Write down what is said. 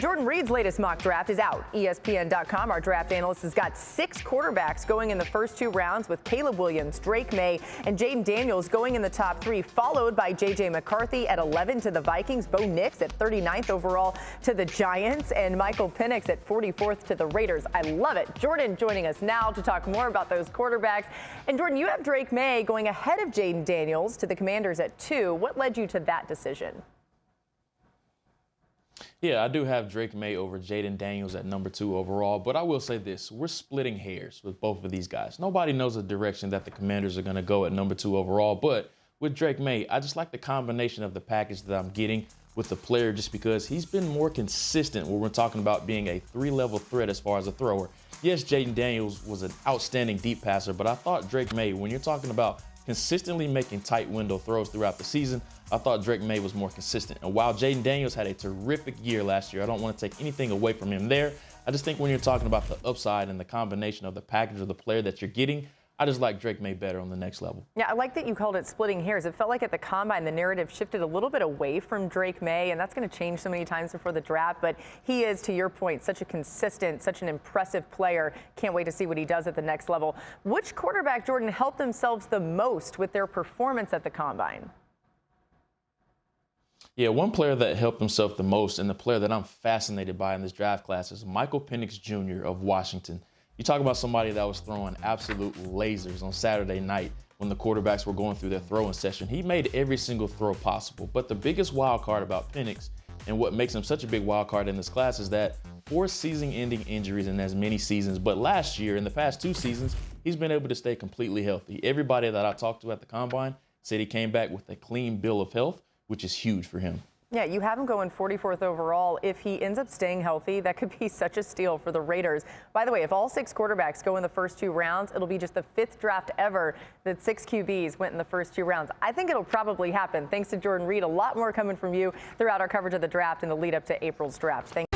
Jordan Reid's latest mock draft is out. ESPN.com, our draft analyst, has got 6 quarterbacks going in the first 2 rounds, with Caleb Williams, Drake Maye, and Jaden Daniels going in the top 3, followed by J.J. McCarthy at 11 to the Vikings, Bo Nix at 39th overall to the Giants, and Michael Penix at 44th to the Raiders. I love it. Jordan joining us now to talk more about those quarterbacks. And Jordan, you have Drake Maye going ahead of Jaden Daniels to the Commanders at 2. What led you to that decision? Yeah, I do have Drake Maye over Jaden Daniels at number 2 overall, but I will say this. We're splitting hairs with both of these guys. Nobody knows the direction that the Commanders are going to go at number 2 overall, but with Drake Maye, I just like the combination of the package that I'm getting with the player just because he's been more consistent when we're talking about being a 3-level threat as far as a thrower. Yes, Jaden Daniels was an outstanding deep passer, but I thought Drake Maye, when you're talking about consistently making tight window throws throughout the season, I thought Drake Maye was more consistent. And while Jaden Daniels had a terrific year last year, I don't want to take anything away from him there. I just think when you're talking about the upside and the combination of the package of the player that you're getting, I just like Drake Maye better on the next level. Yeah, I like that you called it splitting hairs. It felt like at the Combine, the narrative shifted a little bit away from Drake Maye, and that's going to change so many times before the draft. But he is, to your point, such a consistent, such an impressive player. Can't wait to see what he does at the next level. Which quarterback, Jordan, helped themselves the most with their performance at the Combine? Yeah, one player that helped himself the most and the player that I'm fascinated by in this draft class is Michael Penix Jr. of Washington. You talk about somebody that was throwing absolute lasers on Saturday night when the quarterbacks were going through their throwing session. He made every single throw possible. But the biggest wild card about Penix and what makes him such a big wild card in this class is that 4 season-ending injuries in as many seasons. But last year, in the past 2 seasons, he's been able to stay completely healthy. Everybody that I talked to at the Combine said he came back with a clean bill of health, which is huge for him. Yeah, you have him going 44th overall. If he ends up staying healthy, that could be such a steal for the Raiders. By the way, if all 6 quarterbacks go in the first 2 rounds, it'll be just the 5th draft ever that 6 QBs went in the first 2 rounds. I think it'll probably happen. Thanks to Jordan Reid. A lot more coming from you throughout our coverage of the draft and the lead up to April's draft. Thanks.